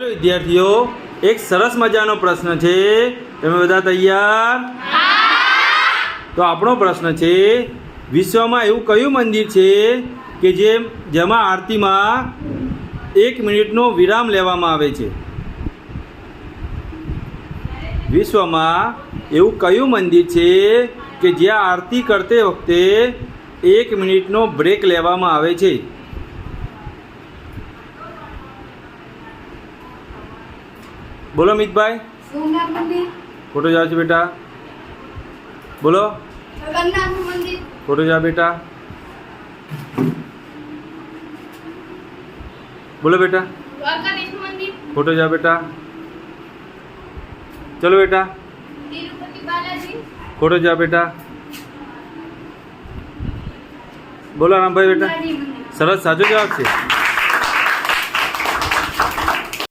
વિદ્યાર્થીઓ એક સરસ મજાનો પ્રશ્ન છે, તમે બધા તૈયાર? તો આપણો પ્રશ્ન છે, વિશ્વમાં એવું કયું મંદિર છે કે જેમાં આરતીમાં 1 મિનિટનો વિરામ લેવામાં આવે છે? વિશ્વમાં એવું કયું મંદિર છે કે જ્યાં આરતી કરતે વખતે 1 મિનિટનો બ્રેક લેવામાં આવે છે? बोलो मितभाई। सोमनाथ मंदिर। फोटो जाओ जी बेटा। बोलो। जगन्नाथ मंदिर। फोटो जाओ बेटा। बोलो बेटा। द्वारकाधीश मंदिर। फोटो जाओ बेटा। चलो बेटा। तिरुपति बालाजी। फोटो जाओ बेटा। बोलो राम भाई बेटा। सरस साचो जवाब छे।